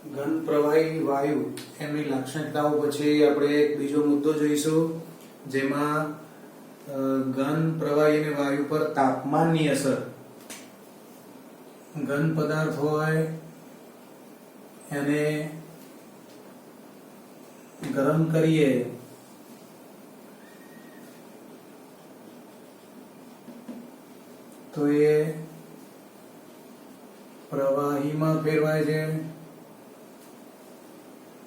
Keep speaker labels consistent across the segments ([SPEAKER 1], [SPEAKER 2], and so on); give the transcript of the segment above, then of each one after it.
[SPEAKER 1] ઘન પ્રવાહી વાયુ એમની લાક્ષણિકતાઓ પછી આપણે એક બીજો મુદ્દો જોઈશું જેમાં ઘન પ્રવાહી અને વાયુ પર તાપમાનની અસર. ઘન પદાર્થ હોય એને ગરમ કરીએ તો એ પ્રવાહીમાં ફેરવાય છે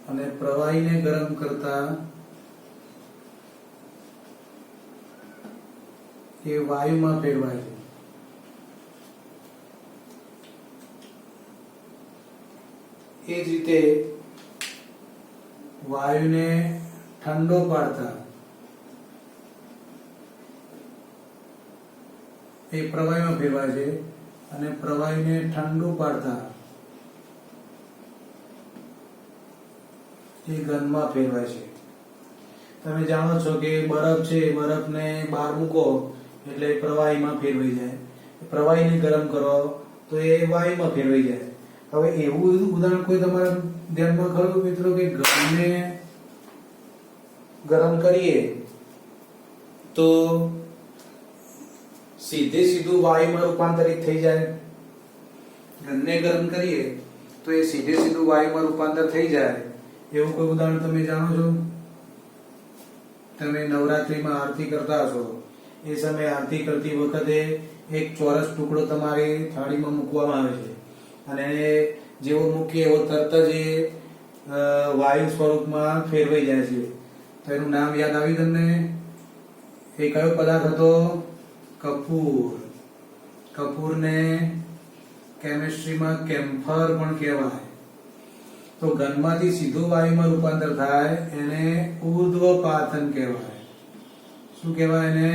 [SPEAKER 1] અને પ્રવાહીને ગરમ કરતા એ વાયુમાં ફેરવાય છે. એ જ રીતે વાયુને ઠંડો પાડતા એ પ્રવાહીમાં ફેરવાય છે અને પ્રવાહીને ઠંડુ પાડતા એ ઘનમાં ફેરવાય છે. તમે જાણો છો કે બરફ છે, બરફને બહાર મૂકો એટલે પ્રવાહીમાં ફેરવાઈ જાય. પ્રવાહીને ગરમ કરો તો એ વાયુમાં ફેરવાઈ જાય. હવે એવું ઉદાહરણ કોઈ તમારા ધ્યાનમાં ખરું મિત્રો કે ઘરને ગરમ કરીએ તો સીધું વાયુમાં રૂપાંતરિત થઈ જાય. ઘરને ગરમ કરીએ તો એ સીધું વાયુમાં રૂપાંતર થઈ જાય. એવું કોઈ ઉદાહરણ તમે જાણો છો? તમે નવરાત્રીમાં આરતી કરતા હશો, એ સમયે આરતી કરતી વખતે એક ચોરસ ટુકડો તમારી થાળીમાં મૂકવામાં આવે છે અને જેવો મૂકીએ એવો તરત જ એ વાયુ સ્વરૂપમાં ફેરવાઈ જાય છે. તો એનું નામ યાદ આવ્યું તમને? એ કયો પદાર્થ હતો? કપૂર. કપૂરને કેમિસ્ટ્રીમાં કેમ્ફર પણ કહેવાય. તો ઘનમાંથી સીધું વાયુમાં રૂપાંતર થાય એને ઉર્ધ્વપાતન કહેવાય. શું કહેવાય એને?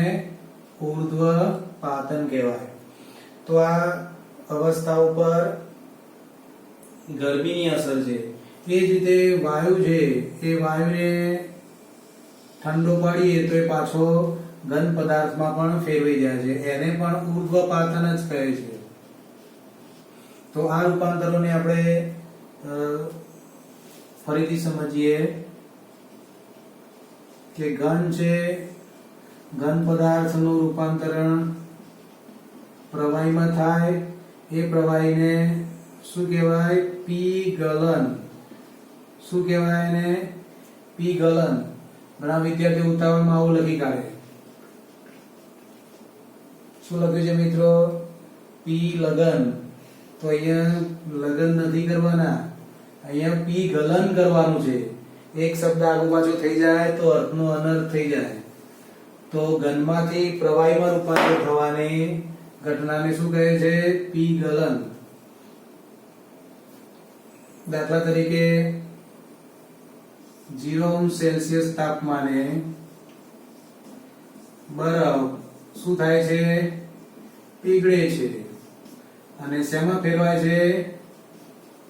[SPEAKER 1] ઉર્ધ્વપાતન કહેવાય. તો આ અવસ્થા ઉપર ગરમીની અસર છે. એ જ રીતે વાયુ છે, એ વાયુને ઠંડો પાડીએ તો એ પાછો ઘન પદાર્થમાં પણ ફેરવાઈ જાય છે. એને પણ ઉર્ધ્વપાતન જ કહે છે. તો આ રૂપાંતરોને આપણે ફરીથી સમજીએ કે ઘન છે, ઘન પદાર્થનું રૂપાંતરણ પ્રવાહીમાં થાય. એ પ્રવાહીને શું કહેવાય? પીગલન. શું કહેવાય એને? પીગલન. ઘણા વિદ્યાર્થીઓ ઉતાવળમાં આવું લખી કાઢે. શું લખ્યું છે મિત્રો? પી લગન. તો અહીંયા લગન નથી કરવાના, અહીંયા પી ગલન કરવાનું છે. એક શબ્દ આગુ પાછું થઈ જાય તો અર્થનો અનર્થ થઈ જાય. તો ઘનમાંથી પ્રવાહીમાં રૂપાંતર થવાની ઘટનાને શું કહે છે? પી ગલન. દાખલા તરીકે 0°C તાપમાને બરફ શું થાય છે? પીગળે છે. અને શેમાં ફેરવાય છે?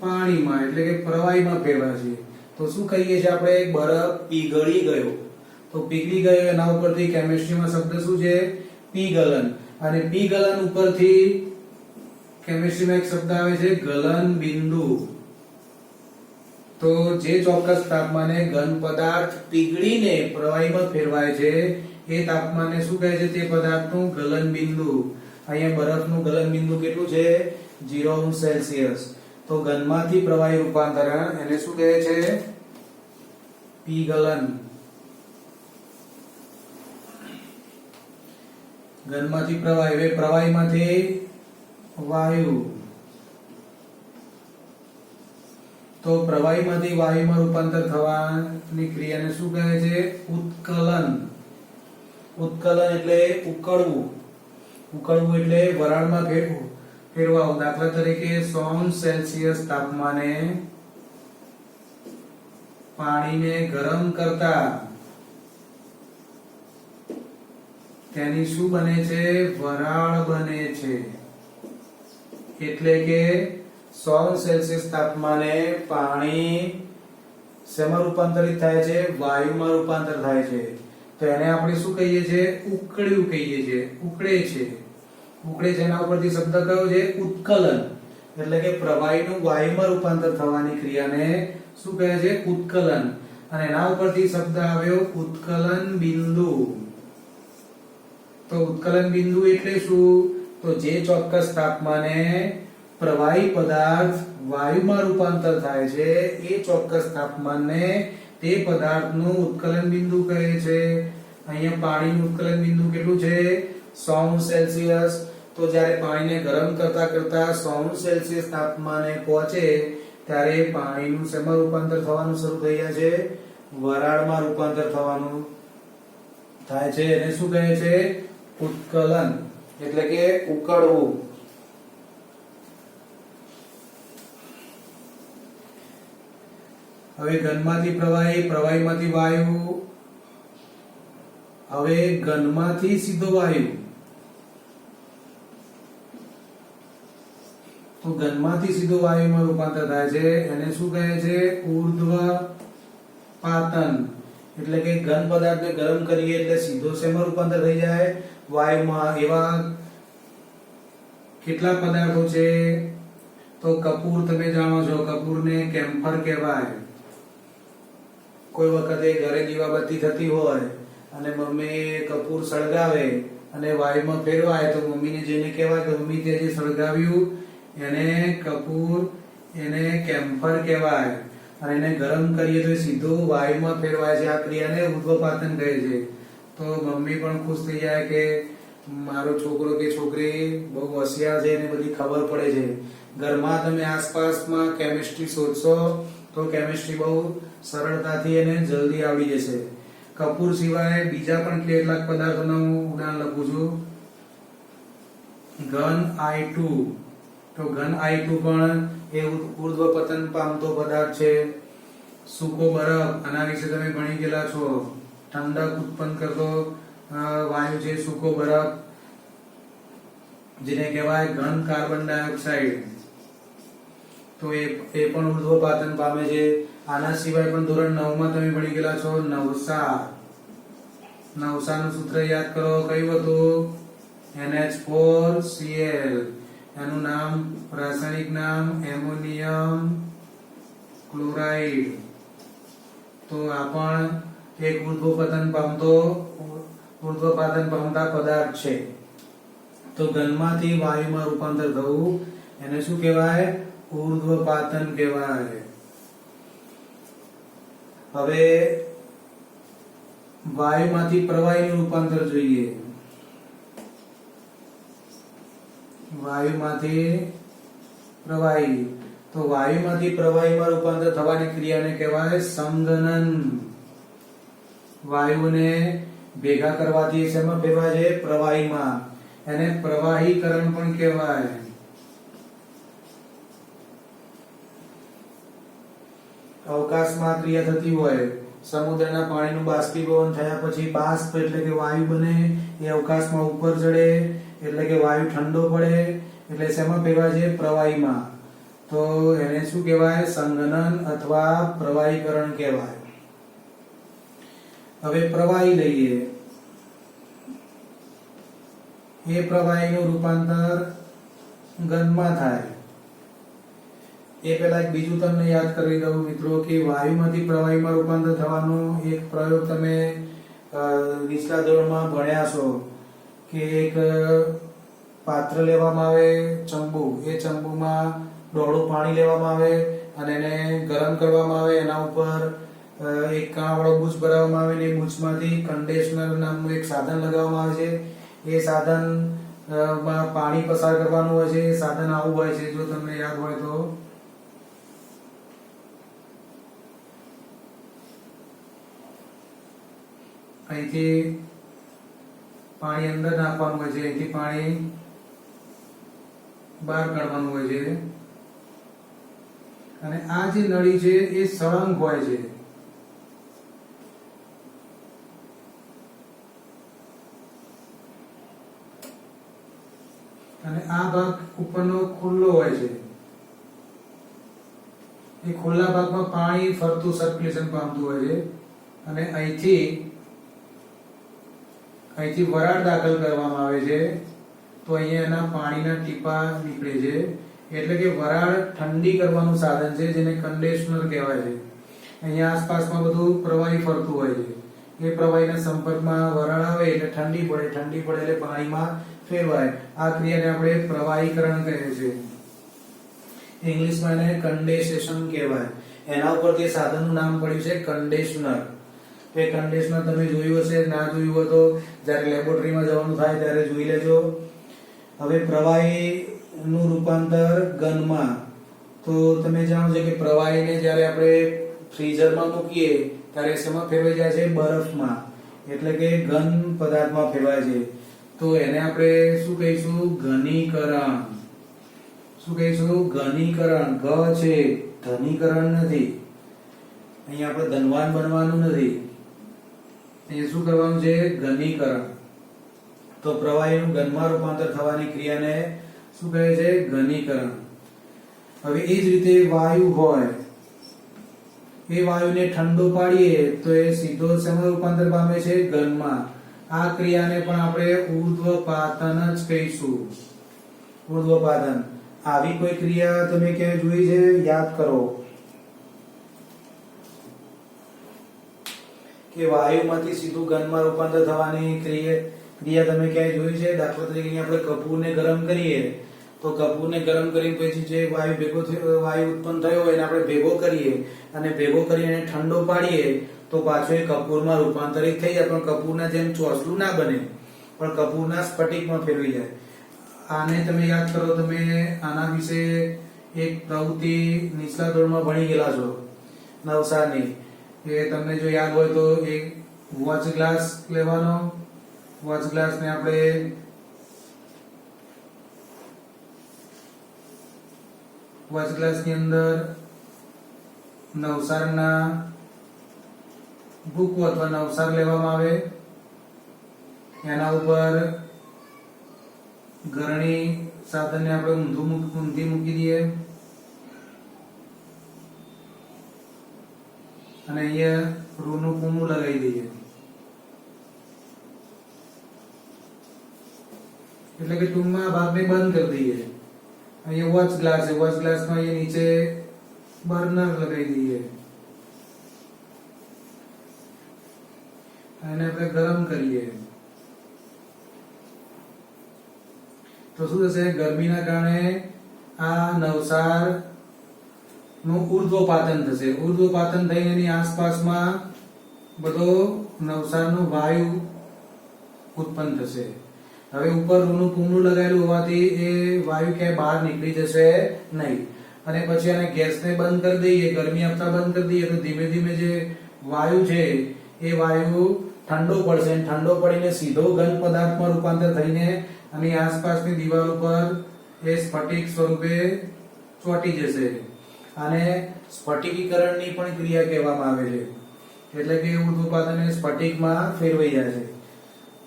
[SPEAKER 1] પાણીમાં, એટલે કે પ્રવાહીમાં ફેરવાય છે. તો શું કહીએ છીએ આપણે? બરફ પીગળી ગયો. તો પીગળી ગયો એના ઉપરથી કેમિસ્ટ્રીમાં શબ્દ શું છે? પીગલન. અને પીગલન ઉપરથી કેમિસ્ટ્રીમાં એક શબ્દ આવે છે ગલન બિંદુ. તો જે ચોક્કસ તાપમાને ઘન પદાર્થ પીગળીને પ્રવાહીમાં ફેરવાય છે એ તાપમાને શું કહે છે? તે પદાર્થનું ગલન બિંદુ. અહીંયા બરફનું ગલન બિંદુ કેટલું છે? 0°C. તો ઘનમાંથી પ્રવાહી રૂપાંતરણ એને શું કહે છે? પીગલન. ઘનમાંથી પ્રવાહી, હવે પ્રવાહીમાંથી વાયુ. તો પ્રવાહીમાંથી વાયુમાં રૂપાંતર થવાની ક્રિયાને શું કહે છે? ઉત્કલન. ઉત્કલન એટલે ઉકળવું. ઉકળવું એટલે વરાળમાં ફેરવાવું. દાખલા તરીકે 100°C તાપમાને પાણીને ગરમ કરતા તેની શું બને છે? વરાળ બને છે. એટલે કે 100°C તાપમાને પાણી શેમાં રૂપાંતરિત થાય છે? વાયુમાં રૂપાંતર થાય છે. તો એને આપણે શું કહીએ છીએ? ઉકળ્યું કહીએ છીએ. ઉકળે છે. ઉકળે છે એના ઉપરથી શબ્દ કયો છે? ઉત્કલન. એટલે કે પ્રવાહીનું વાયુમાં રૂપાંતર થવાની ક્રિયાને શું કહે છે? ઉત્કલન. અને એના ઉપરથી શબ્દ આવ્યો ઉત્કલન બિંદુ. તો ઉત્કલન બિંદુ એટલે શું? તો જે ચોક્કસ તાપમાને પ્રવાહી પદાર્થ વાયુમાં રૂપાંતર થાય છે એ ચોક્કસ તાપમાનને તે પદાર્થનું ઉત્કલન બિંદુ કહે છે. અહીંયા પાણીનું ઉત્કલન બિંદુ કેટલું છે? 100 સેલ્સિયસ. તો જ્યારે પાણીને ગરમ કરતા કરતા 100 સેલ્સિયસ તાપમાને પહોંચે ત્યારે પાણીનું શેમાં રૂપાંતર થવાનું શરૂ થઈ જાય છે? વરાળમાં રૂપાંતર થવાનું થાય છે. એને શું કહે છે? ઉત્કલન એટલે કે ઉકળવું. હવે ઘનમાંથી પ્રવાહી, પ્રવાહીમાંથી વાયુ, હવે ઘનમાંથી સીધો વાયુ. તો ઘનમાંથી સીધો વાયુમાં રૂપાંતર થાય છે એને શું કહે છે? ઉર્ધ્વપાતન. એટલે કે ઘન પદાર્થને ગરમ કરીએ એટલે સીધો શેમાં રૂપાંતર થઈ જાય? વાયુમાં. એવા કેટલા પદાર્થો છે? તો કપૂર તમે જાણો છો, કપૂરને કેમ્ફર કહેવાય. કોઈ વખતે ઘરે દીવાબત્તી થતી હોય અને મમ્મી કપૂર સળગાવે અને વાયુમાં ફેરવાય તો મમ્મીને જઈને કહેવાય કે મમ્મી તે જે સળગાવ્યું એને કપૂર, એને કેમ્ફર કહેવાય. અને એને ગરમ કરીએ તો સીધું વાયુમાં ફેરવાય છે. આ ક્રિયાને ઉર્ધ્વપાતન કહે છે. તો મમ્મી પણ ખુશ થઈ જાય કે મારો છોકરો કે છોકરી બહુ હોશિયાર છે, એને બધી ખબર પડે છે. ઘરમાં તમે આસપાસમાં કેમિસ્ટ્રી શોધશો તો કેમિસ્ટ્રી બહુ સરળતાથી એને જલ્દી આવડી જશે. કપૂર સિવાય બીજા પણ કેટલાક પદાર્થોનું હું ઉદાહરણ લખું છું. ઘન I2. તો ઘન I2 પણ એ ઉર્ધ્વપતન પામતો પદાર્થ છે. સૂકો બરફ, આના વિશે તમે ભણી ગયેલા છો. ઠંડક ઉત્પન્ન કરતો વાયુ છે સૂકો બરફ, જેને કહેવાય ઘન કાર્બન ડાયોક્સાઇડ. તો એ પણ ઉર્ધ્વપાતન પામે છે. આના સિવાય પણ ધોરણ 9 માં તમે ભણી ગયેલા છો નવસા. નવસાનું સૂત્ર યાદ કરો, કયું હતું? NH4Cl. એનું નામ, રાસાયણિક નામ એમોનિયમ ક્લોરાઇડ. તો આ પણ એક ઉર્ધ્વપાતન પામતા પદાર્થ છે. તો ઘનમાંથી વાયુમાં રૂપાંતર થવું એને શું કહેવાય? ઉર્ધ્વપાતન કહેવાય. હવે વાયુમાંથી પ્રવાહીનું રૂપાંતર જોઈએ. વાયુમાંથી પ્રવાહી. તો વાયુમાંથી પ્રવાહીમાં રૂપાંતર થવાની ક્રિયાને કહેવાય સંઘનન. વાયુને ભેગા કરવાથી શેમાં ફેરવાય છે? પ્રવાહીમાં. એને પ્રવાહીકરણ પણ કહેવાય. અવકાશમાં ક્રિયા થતી હોય, સમુદ્રના પાણીનું બાષ્પીભવન થયા પછી બાષ્પ એટલે કે વાયુ બને, એ અવકાશમાં ઉપર ચડે એટલે કે વાયુ ઠંડો પડે એટલે શેમાં ફેરવાય છે? પ્રવાહીમાં. તો એને શું કહેવાય? સંઘનન અથવા પ્રવાહીકરણ કહેવાય. હવે પ્રવાહી લઈએ. એ પ્રવાહીનું રૂપાંતર ઘનમાં થાય. એ પહેલા એક બીજું તમને યાદ કરી દઉં મિત્રો કે વાયુમાંથી પ્રવાહીમાં રૂપાંતર થવાનો એક પ્રયોગ તમે નીચલા ધોરણમાં ભણ્યા છો કે એક પાત્ર લેવામાં આવે, ચંબુ. એ ચંબુમાં ડોળું પાણી લેવામાં આવે અને એને ગરમ કરવામાં આવે. એના ઉપર એક કાણાવાળો બુચ ભરાવવામાં આવે અને એ બુચમાંથી કન્ડેન્સર નામનું એક સાધન લગાવવામાં આવે છે. એ સાધન માં પાણી પસાર કરવાનું હોય છે. એ સાધન આવું હોય છે, જો તમને યાદ હોય તો. અહીંથી પાણી અંદર નાખવાનું હોય છે, અહીંથી પાણી બહાર કાઢવાનું હોય છે. અને આ જે નળી છે એ સળંગ હોય છે. અને આ ભાગ ઉપરનો ખુલ્લો હોય છે. એ ખુલ્લા ભાગમાં પાણી ફરતું સર્ક્યુલેશન પામતું હોય છે. અને અહીંથી વરાળ દાખલ કરવામાં આવે છે. તો અહીંયા એના પાણીના ટીપા નીકળે છે. એટલે કે વરાળ ઠંડી કરવાનું સાધન છે જેને કન્ડેન્સર કહેવાય છે. અહીંયા આસપાસમાં બધું પ્રવાહી ફરતું હોય છે. એ પ્રવાહીના સંપર્કમાં વરાળ આવે એટલે ઠંડી પડે એટલે પાણીમાં ફેરવાય. આ ક્રિયાને આપણે પ્રવાહીકરણ કહે છે. ઇંગ્લિશમાં એને કન્ડેન્સેશન કહેવાય. એના ઉપરથી સાધનનું નામ પડ્યું છે કન્ડેન્સર. એ કન્ડેન્સર તમે જોયું હશે, ના જોયું હોય તો જ્યારે લેબોરેટરીમાં જવાનું થાય ત્યારે જોઈ લેજો. હવે પ્રવાહીનું રૂપાંતર ઘનમાં. તો તમે જાણો છો કે પ્રવાહીને જ્યારે આપણે ફ્રીઝરમાં મૂકીએ ત્યારે શેમાં ફેરવાઈ જાય છે? બરફમાં, એટલે કે ઘન પદાર્થમાં ફેરવાય છે. તો એને આપણે શું કહીશું? ઘનીકરણ. શું કહીશું? ઘનીકરણ. ઘ છે, ધનીકરણ નથી. અહીંયા આપણે ધનવાન બનવાનું નથી. એ શું કરવાનું છે? ઘનીકરણ. તો પ્રવાહીનું ઘનમાં રૂપાંતર થવાની ક્રિયાને શું કહે છે? ઘનીકરણ. હવે એ જ રીતે વાયુ હોય, એ વાયુને ઠંડો પાડીએ તો એ સીધો શેમાં રૂપાંતર પામે છે? ઘનમાં. આ ક્રિયાને પણ આપણે ઉર્ધ્વપાતન જ કહીશું. ઉર્ધ્વપાતન. આવી કોઈ ક્રિયા તમે ક્યાંય જોઈ છે? યાદ કરો કે વાયુમાંથી સીધું ઘનમાં રૂપાંતર થવાની ક્રિયા તમે ક્યાંય જોઈ છે? દાખલા તરીકે આપણે કપૂરને ગરમ કરીએ તો કપૂરને ગરમ કરીને પછી જે વાયુ ઉત્પન્ન થયો હોય એને આપણે ભેગો કરીએ અને ભેગો કરીને ઠંડો પાડીએ તો પાછો એ કપૂરમાં રૂપાંતરિત થઈ જાય. પણ કપૂરના જેમ ચોસલું ના બને, પણ કપૂરના સ્ફટિકમાં ફેરવી જાય. આને તમે યાદ કરો, તમે આના વિશે એક પ્રવૃત્તિ નીચલા ધોરણમાં ભણી ગયેલા છો, નવસારની. એ તમને જો યાદ હોય તો એક વોચ ગ્લાસ લેવાનો. વોચ ગ્લાસને આપણે વોચ ગ્લાસની અંદર નવસારના ભૂકો અથવા નવસાર લેવામાં આવે. એના ઉપર ગરણી સાધનને આપણે ઊંધી મૂકી દઈએ અને અહીંયા રૂનું પૂમું લગાવી દઈએ. એટલે કે ટૂંકમાં ભાગને બંધ કરી દઈએ. અહીંયા વોચ ગ્લાસ છે, વોચ ગ્લાસમાં અહીંયા નીચે બર્નર લગાવી દઈએ અને આપણે ગરમ કરીએ. તો શું થશે? ગરમીના કારણે આ નવસાર નું ઉર્ધ્વપાતન થશે. ઉર્ધ્વપાતન થઈને એની આસપાસમાં બધો નવસારનો વાયુ ઉત્પન્ન થશે. હવે ઉપર રૂનું પૂમડું લગાવેલું હોવાથી એ વાયુ ક્યાંય બહાર નીકળી જશે નહીં. અને પછી આને ગેસને બંધ કરી દઈએ, ગરમી આપતા બંધ કરી દઈએ તો ધીમે ધીમે જે વાયુ છે એ વાયુ ઠંડો પડશે. ઠંડો પડીને સીધો ઘન પદાર્થમાં રૂપાંતર થઈને અને આસપાસની દિવાલ ઉપર એ સ્ફટિક સ્વરૂપે ચોંટી જશે. આને સ્ફટિકીકરણની પણ ક્રિયા કહેવામાં આવે છે. એટલે કે ઉર્ધ્વપાતન સ્ફટિકમાં ફેરવાઈ જાય છે.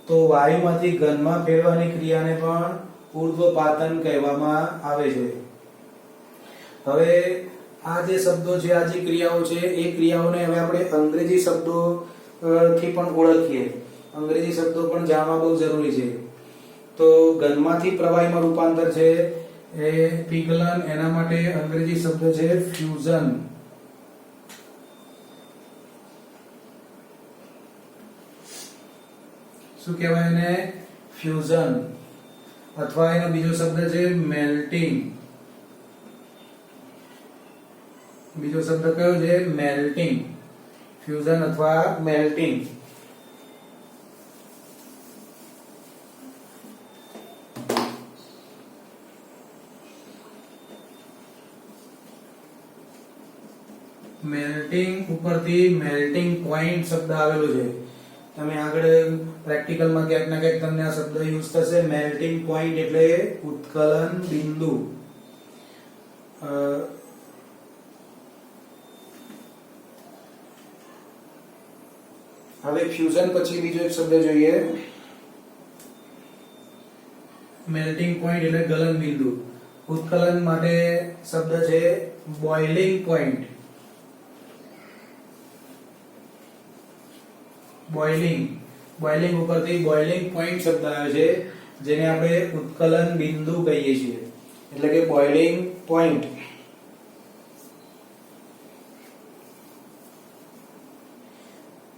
[SPEAKER 1] તો વાયુમાંથી ઘનમાં ફેરવાની ક્રિયાને પણ ઉર્ધ્વપાતન કહેવામાં આવે છે. હવે આ જે શબ્દો છે, આ જે ક્રિયાઓ છે, એ ક્રિયાઓને હવે આપણે અંગ્રેજી શબ્દો થી પણ ઓળખીએ. અંગ્રેજી શબ્દો પણ જાણવા બહુ જરૂરી છે. તો ઘનમાંથી પ્રવાહીમાં રૂપાંતર છે એ પીગલન. એના માટે અંગ્રેજી શબ્દ છે ફ્યુઝન. શું કહેવાય એને? ફ્યુઝન. અથવા એનો બીજો શબ્દ છે મેલ્ટિંગ. બીજો શબ્દ કયો છે? મેલ્ટિંગ. ફ્યુઝન અથવા મેલ્ટિંગ. મેલ્ટિંગ ઉપરથી મેલ્ટિંગ પોઈન્ટ શબ્દ આવેલો છે. તમે આગળ પ્રેક્ટિકલમાં ક્યાંક ના ક્યાંક તમને આ શબ્દ યુઝ થશે. મેલ્ટિંગ પોઈન્ટ એટલે ઉત્કલન બિંદુ. હવે ફ્યુઝન પછી બીજો એક શબ્દ જોઈએ. મેલ્ટિંગ પોઈન્ટ એટલે ગલન બિંદુ. ઉત્કલન માટે શબ્દ છે બોઇલિંગ પોઈન્ટ. બોઇલિંગ ઉપરથી બોઇલિંગ પોઈન્ટ શબ્દ આવે છે, જેને આપણે ઉત્કલન બિંદુ કહીએ છીએ. એટલે કે બોઇલિંગ પોઈન્ટ.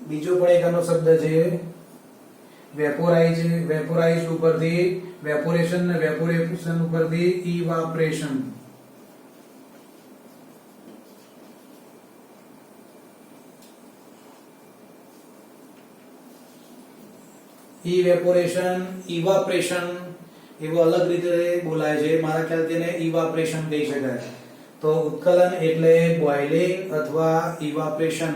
[SPEAKER 1] બીજો પણ એક આનો શબ્દ છે વેપોરાઇઝ ઉપરથી વેપોરેશન ને વેપોરેશન ઉપરથી ઇવાપરેશન. ઇવેપોરેશન ઇવાપરેશન એવો અલગ રીતે બોલાય છે. મારા ખ્યાલથી એને ઇવાપરેશન કહી શકાય. તો ઉત્કલન એટલે બોઇલિંગ અથવા ઇવાપરેશન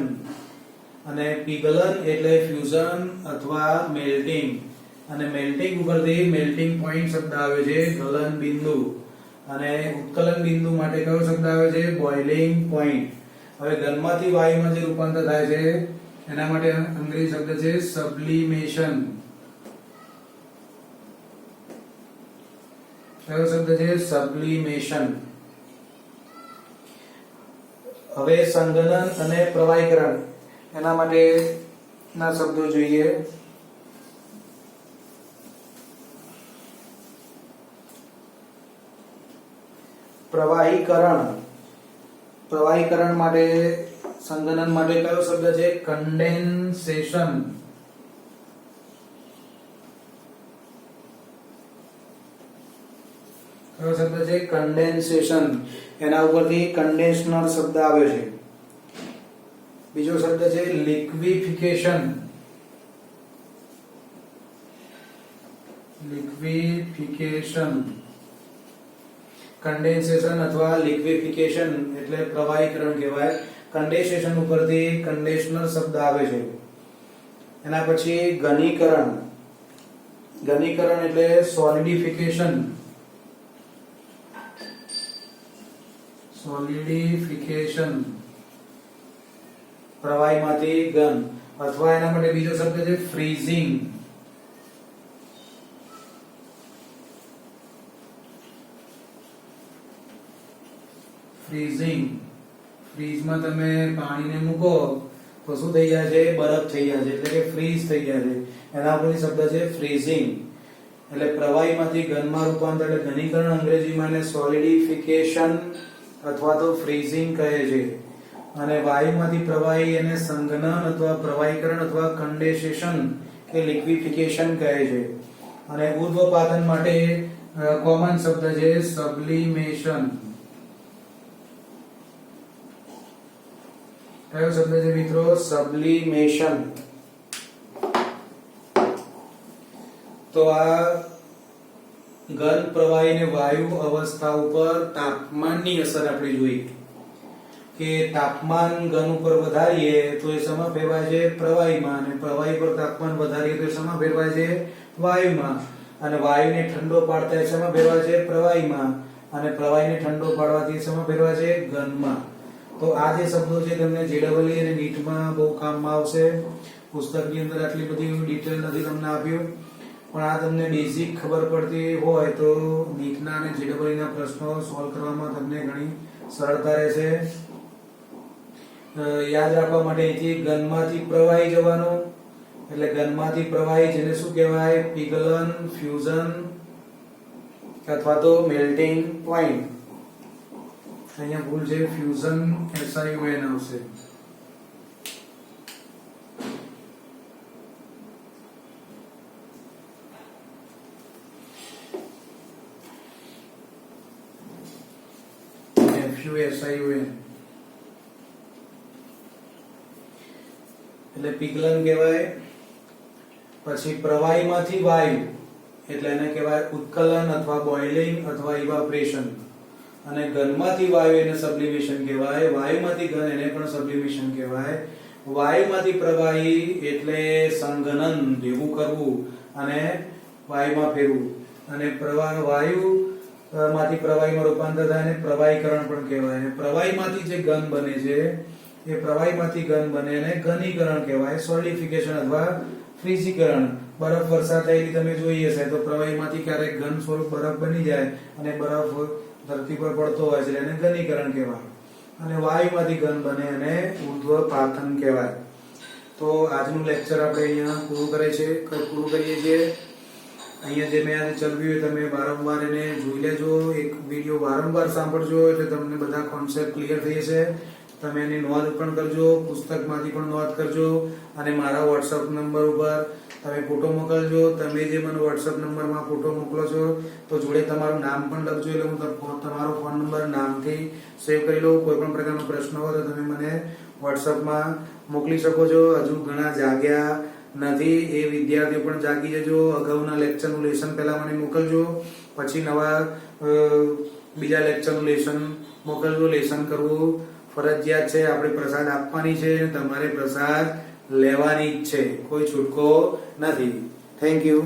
[SPEAKER 1] અને પીગલન એટલે ફ્યુઝન અથવા મેલ્ટિંગ. અને મેલ્ટિંગ ઉપરથી મેલ્ટિંગ પોઈન્ટ શબ્દ આવે છે ગલન બિંદુ. અને ઉત્કલન બિંદુ માટે કયો શબ્દ આવે છે? Boiling point. હવે ઘનમાંથી વાયુમાં જે રૂપાંતર થાય છે એના માટે અંગ્રેજી શબ્દ છે સબ્લિમેશન. કયો શબ્દ છે? સબ્લિમેશન. હવે સંઘનન અને પ્રવાહીકરણ એના માટે ના શબ્દો જોઈએ. પ્રવાહીકરણ માટે સંઘનન માટે કયો શબ્દ છે? કન્ડેન્સેશન. કયો શબ્દ છે? કન્ડેન્સેશન. એના ઉપરથી કન્ડેન્સનર શબ્દ આવે છે. બીજો શબ્દ છે લિક્વિફિકેશન. કન્ડેન્સેશન અથવા લિક્વિફિકેશન એટલે પ્રવાહીકરણ કહેવાય. કન્ડેન્સેશન ઉપરથી કન્ડેન્સનર શબ્દ આવે છે. એના પછી ઘનીકરણ એટલે સોલિડિફિકેશન. પ્રવાહીમાંથી ઘન. અથવા એના માટે બીજો શબ્દ છે ફ્રીઝિંગ. ફ્રીઝમાં તમે પાણીને મૂકો તો શું થઈ જાય છે? બરફ થઈ જાય છે, એટલે કે ફ્રીઝ થઈ જાય છે. એના ઉપરથી શબ્દ છે ફ્રીઝિંગ. એટલે પ્રવાહીમાંથી ઘનમાં રૂપાંતર એટલે ઘનીકરણ અંગ્રેજીમાં એને સોલિડિફિકેશન અથવા તો ફ્રીઝિંગ કહે છે. અને વાયુમાંથી પ્રવાહી એને સંઘનન અથવા પ્રવાહીકરણ અથવા કન્ડેન્સેશન કે લિક્વિફિકેશન કહે છે. અને ઉર્ધ્વપાતન માટે કોમન શબ્દ છે સબ્લિમેશન. કયો શબ્દ છે મિત્રો? સબ્લિમેશન. તો આ ઘન પ્રવાહી અને વાયુ અવસ્થા ઉપર તાપમાનની અસર આપણે જોઈ કે તાપમાન ઘન ઉપર વધારીએ તો એ શેમાં ફેરવાય છે? પ્રવાહીમાં. અને પ્રવાહી પર તાપમાન વધારીએ તો એ શેમાં ફેરવાય છે? વાયુમાં. અને વાયુને ઠંડો પાડતા એ શેમાં ફેરવાય છે? પ્રવાહીમાં. અને પ્રવાહીને ઠંડો પાડવાથી શેમાં ફેરવાય છે? ઘનમાં. તો આ જે શબ્દો છે તમને જેડબલઈ અને નીટમાં બહુ કામમાં આવશે. પુસ્તકની અંદર આટલી બધી ડિટેલ નથી તમને આપ્યું, પણ આ તમને બેઝિક ખબર પડતી હોય તો નીટના અને જેડબલઈ ના પ્રશ્નો સોલ્વ કરવામાં તમને ઘણી સરળતા રહેશે. યાદ રાખવા માટે અહીંથી ઘનમાંથી પ્રવાહી જવાનું. એટલે ઘનમાંથી પ્રવાહી જેને શું કહેવાય? પીગલન, ફ્યુઝન અથવા તો મેલ્ટિંગ પોઈન્ટ. અહીંયા ભૂલ છે, ફ્યુઝન SION આવશે. FUSION એટલે પીગલન કહેવાય. પછી પ્રવાહીમાંથી વાયુ એટલે એને કહેવાય ઉત્કલન અથવા બોઇલિંગ અથવા ઇવાપરેશન. અને ઘનમાંથી વાયુ એને સબ્લિમેશન કહેવાય. વાયુમાંથી ઘન એને પણ સબ્લિમેશન કહેવાય. વાયુમાંથી પ્રવાહી એટલે સંઘનન, ભેગું કરવું અને વાયુમાં ફેરવું. અને વાયુ માંથી પ્રવાહીમાં રૂપાંતર થાય અને પ્રવાહીકરણ પણ કહેવાય. અને પ્રવાહીમાંથી જે ઘન બને છે એ પ્રવાહીમાંથી ઘન બને અને ઘનીકરણ કહેવાય. સોલિડિફિકેશન અથવા ફ્રીઝીકરણ. બરફ વર્ષા થયેલી તમે જોઈ હશે તો પ્રવાહીમાંથી ક્યારેક ઘન સ્વરૂપ બરફ બની જાય અને બરફ ધરતી પર પડતો હોય છે એને ઘનીકરણ કહેવાય. અને વાયુમાંથી ઘન બને અને ઉર્ધ્વપાતન કહેવાય. તો આજનું લેક્ચર આપણે અહીંયા પૂરું કરીએ છીએ. અહીંયા જે મેં આજે ચલાવ્યું તમે વારંવાર એને જોઈ લેજો, એક વિડીયો વારંવાર સાંભળજો એટલે તમને બધા કોન્સેપ્ટ ક્લિયર થઈ જશે. તમે એની નોંધ પણ કરજો, પુસ્તકમાંથી પણ નોંધ કરજો અને મારા વોટ્સઅપ નંબર ઉપર તમે ફોટો મોકલજો. તમે જે મને વોટ્સઅપ નંબરમાં ફોટો મોકલો છો તો જોડે તમારું નામ પણ લખજો એટલે હું તમારો ફોન નંબર નામથી સેવ કરી લઉં. કોઈ પણ પ્રકારનો પ્રશ્ન હોય તો તમે મને વોટ્સઅપમાં મોકલી શકો છો. હજુ ઘણા જાગ્યા નથી એ વિદ્યાર્થીઓ પણ જાગી જજો. અગાઉના લેક્ચરનું લેસન પહેલા મને મોકલજો, પછી નવા બીજા લેક્ચરનું લેસન મોકલજો. લેસન કરવું ફરજિયાત છે. આપણે પ્રસાદ આપવાની છે, તમારે પ્રસાદ લેવાની જ છે, કોઈ છૂટકો નથી. Thank you.